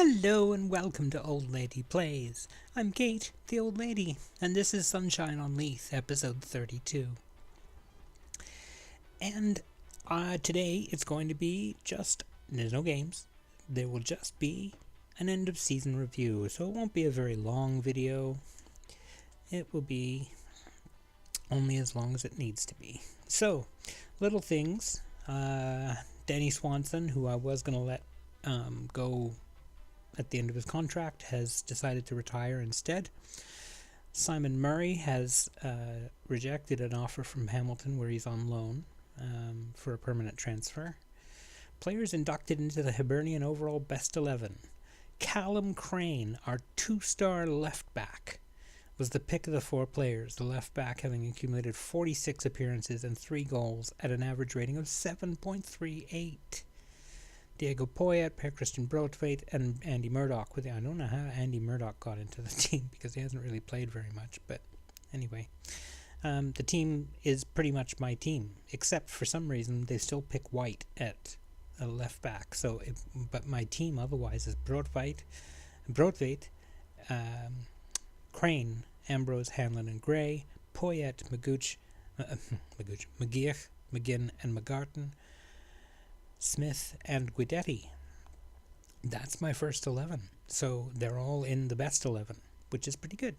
Hello and welcome to Old Lady Plays. I'm Kate, the old lady, and this is Sunshine on Leith, episode 32. And today it's going to be there's no games, there will just be an end of season review, so it won't be a very long video. It will be only as long as it needs to be. So, little things. Danny Swanson, who I was going to let go at the end of his contract, has decided to retire instead. Simon Murray has rejected an offer from Hamilton where he's on loan for a permanent transfer. Players inducted into the Hibernian overall best 11. Callum Crane, our 2-star left back, was the pick of the 4 players, the left back having accumulated 46 appearances and 3 goals at an average rating of 7.38. Diego Poyet, Per Christian Broadwaite, and Andy Murdoch. I don't know how Andy Murdoch got into the team because he hasn't really played very much, but anyway. The team is pretty much my team, except for some reason they still pick White at a left back. But my team otherwise is Broadwaite, Crane, Ambrose, Hanlon, and Gray, Poyet, McGeoch, McGinn, and McGarton, Smith, and Guidetti. That's my first 11. So they're all in the best 11, which is pretty good.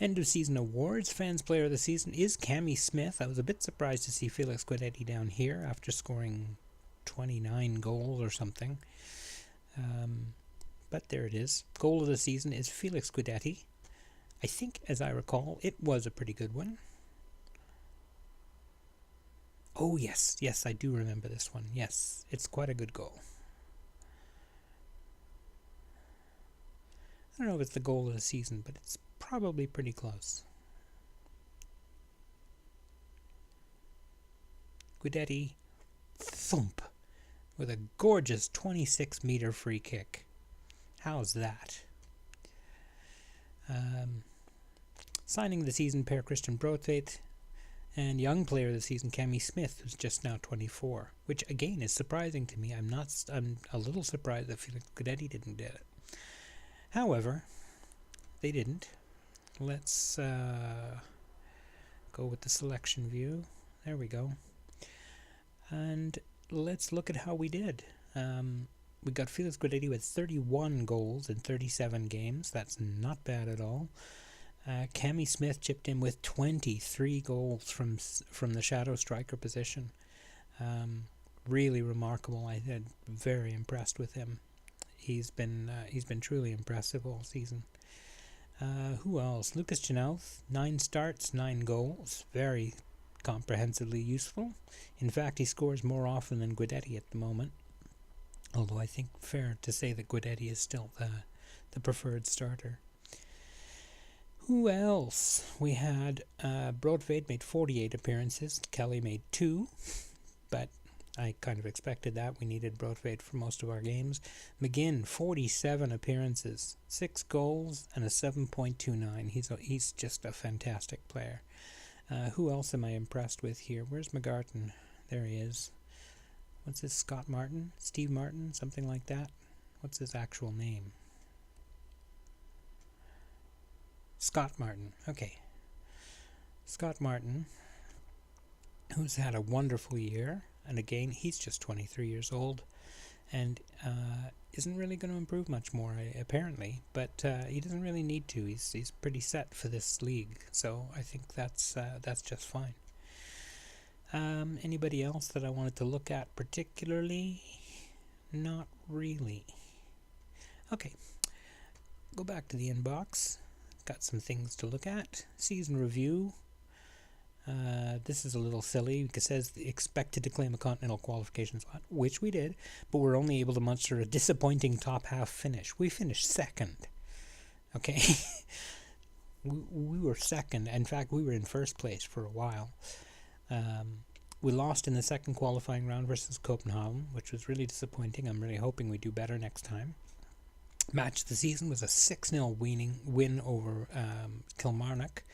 End of season awards. Fans Player of the Season is Cammy Smith. I was a bit surprised to see Felix Guidetti down here after scoring 29 goals or something. But there it is. Goal of the season is Felix Guidetti. I think, as I recall, it was a pretty good one. Oh, yes, I do remember this one. Yes, it's quite a good goal. I don't know if it's the goal of the season, but it's probably pretty close. Guidetti, thump, with a gorgeous 26-meter free kick. How's that? Signing of the season, Per Christian Broadwaite. And young player of the season, Cammy Smith, who's just now 24, which again is surprising to me. I'm a little surprised that Felix Guidetti didn't get it. However, they didn't. Let's go with the selection view. There we go. And let's look at how we did. We got Felix Guidetti with 31 goals in 37 games. That's not bad at all. Cammy Smith chipped in with 23 goals from the shadow striker position. Really remarkable. I'm very impressed with him. He's been truly impressive all season. Who else? Lucas Janelth, 9 starts, 9 goals. Very comprehensively useful. In fact, he scores more often than Guidetti at the moment. Although I think fair to say that Guidetti is still the preferred starter. Who else? We had Broadwaite made 48 appearances. Kelly made 2, but I kind of expected that. We needed Broadwaite for most of our games. McGinn, 47 appearances, 6 goals, and a 7.29. He's just a fantastic player. Who else am I impressed with here? Where's McGarton? There he is. What's his? Scott Martin? Steve Martin? Something like that? What's his actual name? Scott Martin. Okay. Scott Martin, who's had a wonderful year. And again, he's just 23 years old and isn't really going to improve much more, apparently. But he doesn't really need to. He's pretty set for this league. So I think that's just fine. Anybody else that I wanted to look at particularly? Not really. Okay. Go back to the inbox. Got some things to look at. Season review. This is a little silly because it says expected to claim a continental qualification spot, which we did, but we're only able to muster a disappointing top half finish. We finished second. Okay? we were second. In fact, we were in first place for a while. We lost in the second qualifying round versus Copenhagen, which was really disappointing. I'm really hoping we do better next time. Match of the season was a 6-0 win over Kilmarnock.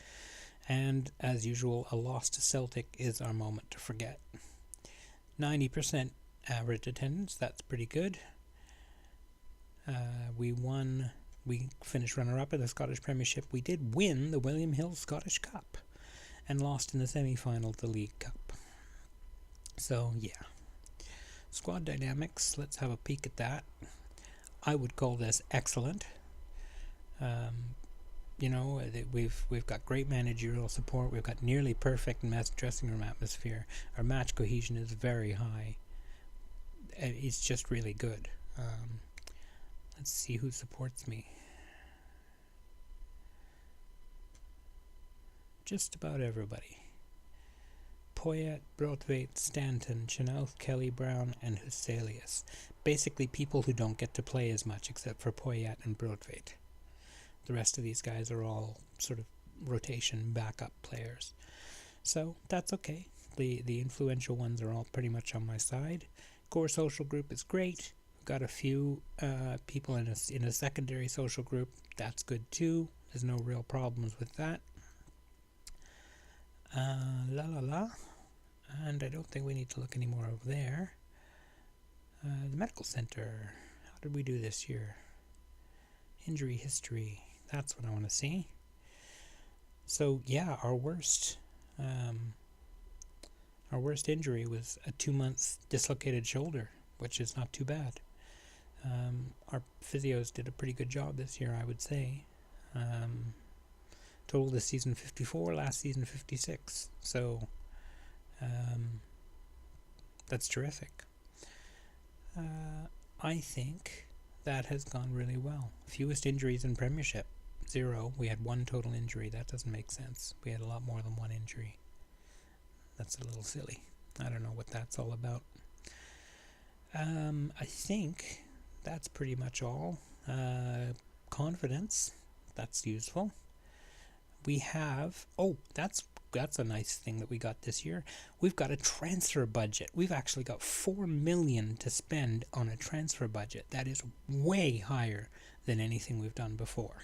And, as usual, a loss to Celtic is our moment to forget. 90% average attendance, that's pretty good. We finished runner-up in the Scottish Premiership. We did win the William Hill Scottish Cup and lost in the semi-final of the League Cup. So, yeah. Squad dynamics, let's have a peek at that. I would call this excellent. We've got great managerial support. We've got nearly perfect dressing room atmosphere. Our match cohesion is very high. It's just really good. Let's see who supports me. Just about everybody. Poyet, Broadwaite, Stanton, Chenoweth, Kelly Brown, and Huselius. Basically people who don't get to play as much except for Poyet and Broadwaite. The rest of these guys are all sort of rotation backup players. So that's okay. The influential ones are all pretty much on my side. Core social group is great. We've got a few people in a secondary social group. That's good too. There's no real problems with that. And I don't think we need to look anymore over there. The medical center. How did we do this year? Injury history. That's what I want to see. So yeah, our worst injury was a 2-month dislocated shoulder, which is not too bad. Our physios did a pretty good job this year, I would say. Total this season 54, last season 56. So that's terrific. I think that has gone really well. Fewest injuries in Premiership, 0. We had 1 total injury. That doesn't make sense. We had a lot more than 1 injury. That's a little silly. I don't know what that's all about. I think that's pretty much all. Confidence, that's useful. We have, that's a nice thing that we got this year. We've got a transfer budget. We've actually got 4 million to spend on a transfer budget. That is way higher than anything we've done before.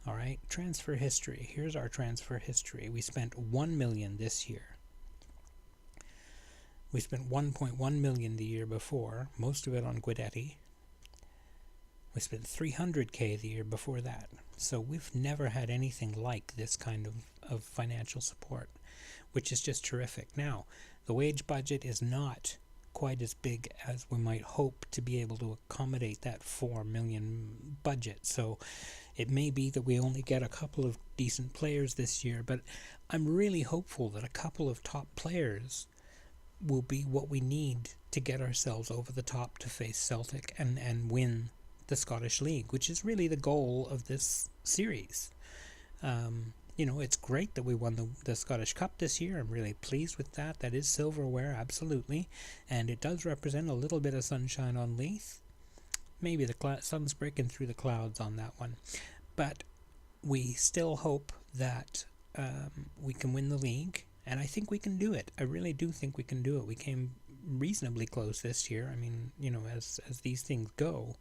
All right, transfer history. Here's our transfer history. We spent 1 million this year. We spent 1.1 million the year before, most of it on Guidetti. We spent 300k the year before that. So we've never had anything like this kind of financial support, which is just terrific. Now, the wage budget is not quite as big as we might hope to be able to accommodate that 4 million budget. So it may be that we only get a couple of decent players this year, but I'm really hopeful that a couple of top players will be what we need to get ourselves over the top to face Celtic and win the Scottish League, which is really the goal of this series. It's great that we won the Scottish Cup this year. I'm really pleased with that. That is silverware, absolutely. And it does represent a little bit of sunshine on Leith. Maybe the sun's breaking through the clouds on that one. But we still hope that we can win the league. And I think we can do it. I really do think we can do it. We came reasonably close this year. I mean, as these things go,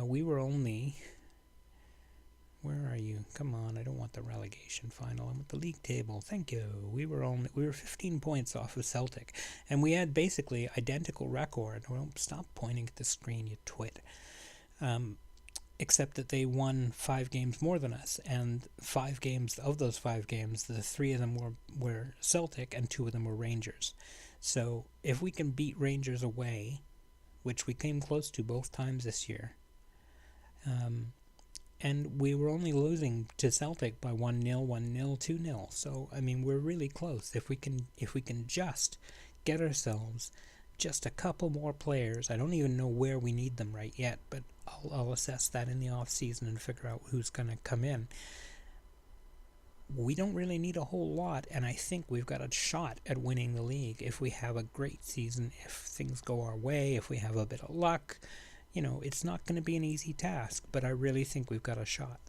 we were only... Where are you? Come on, I don't want the relegation final. I want the league table. Thank you. We were 15 points off of Celtic, and we had basically identical record. Well, stop pointing at the screen, you twit. Except that they won 5 games more than us, and 5 games of those 5 games, the 3 of them were Celtic, and 2 of them were Rangers. So if we can beat Rangers away, which we came close to both times this year, and we were only losing to Celtic by 1-0, 1-0, 2-0. So I mean, we're really close. If we can just get ourselves just a couple more players. I don't even know where we need them right yet, but I'll assess that in the off season and figure out who's going to come in. We don't really need a whole lot, and I think we've got a shot at winning the league if we have a great season, if things go our way, if we have a bit of luck. It's not going to be an easy task, but I really think we've got a shot.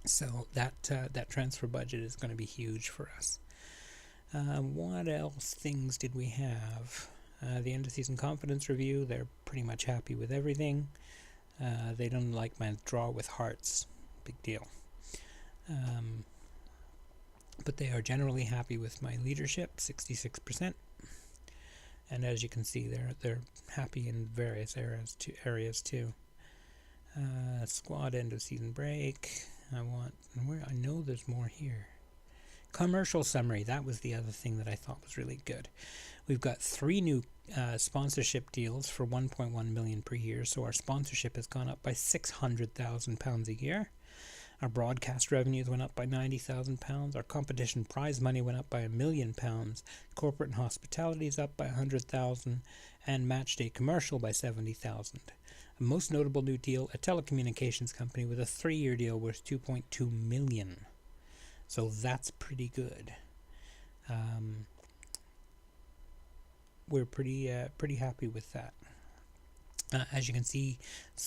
So that transfer budget is going to be huge for us. What else things did we have? The end of season confidence review, they're pretty much happy with everything. They don't like my draw with hearts. Big deal. But they are generally happy with my leadership, 66%. And as you can see, they're happy in various areas too. Squad end of season break. I know there's more here. Commercial summary. That was the other thing that I thought was really good. We've got 3 new sponsorship deals for 1.1 million per year. So our sponsorship has gone up by £600,000 a year. Our broadcast revenues went up by £90,000. Our competition prize money went up by £1 million. Corporate and hospitality is up by £100,000, and match day commercial by £70,000. A most notable new deal: a telecommunications company with a 3-year deal worth £2.2 million. So that's pretty good. We're pretty happy with that. As you can see,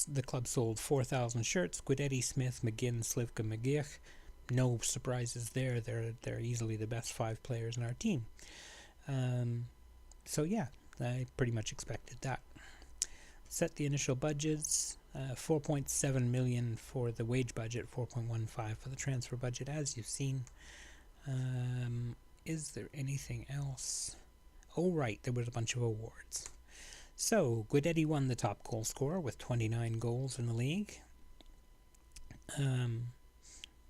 the club sold 4,000 shirts. Guidetti, Smith, McGinn, Slivka, McGeoch. No surprises there. They're easily the best 5 players in our team. So yeah, I pretty much expected that. Set the initial budgets. 4.7 million for the wage budget, 4.15 for the transfer budget, as you've seen. Is there anything else? Oh right, there was a bunch of awards. So, Guidetti won the top goal scorer with 29 goals in the league.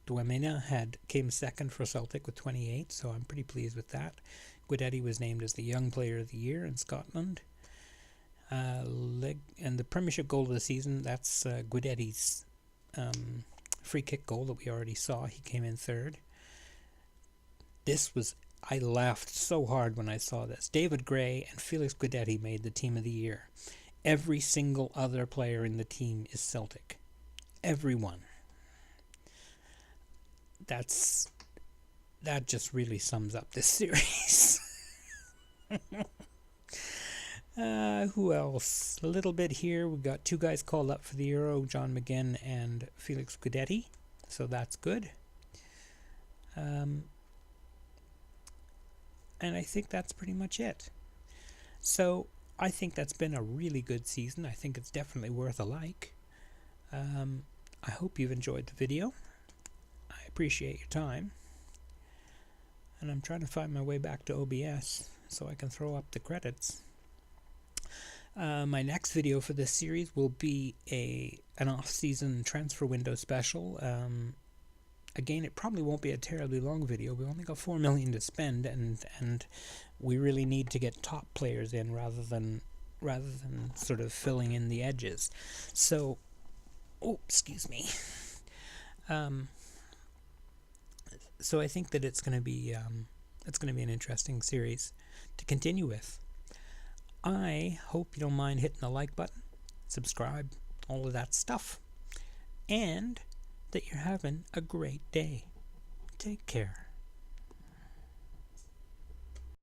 Duamena came second for Celtic with 28, so I'm pretty pleased with that. Guidetti was named as the Young Player of the Year in Scotland. And the Premiership goal of the season, that's Guidetti's free kick goal that we already saw. He came in third. I laughed so hard when I saw this. David Gray and Felix Guidetti made the Team of the Year. Every single other player in the team is Celtic. Everyone. That just really sums up this series. Who else? A little bit here. We've got 2 guys called up for the Euro, John McGinn and Felix Guidetti. So that's good. And I think that's pretty much it. So I think that's been a really good season. I think it's definitely worth a like. I hope you've enjoyed the video. I appreciate your time. And I'm trying to find my way back to OBS so I can throw up the credits. My next video for this series will be an off-season transfer window special. Again, it probably won't be a terribly long video. We only got 4 million to spend, and we really need to get top players in rather than sort of filling in the edges. So, excuse me. So I think that it's going to be an interesting series to continue with. I hope you don't mind hitting the like button, subscribe, all of that stuff, and that you're having a great day. Take care.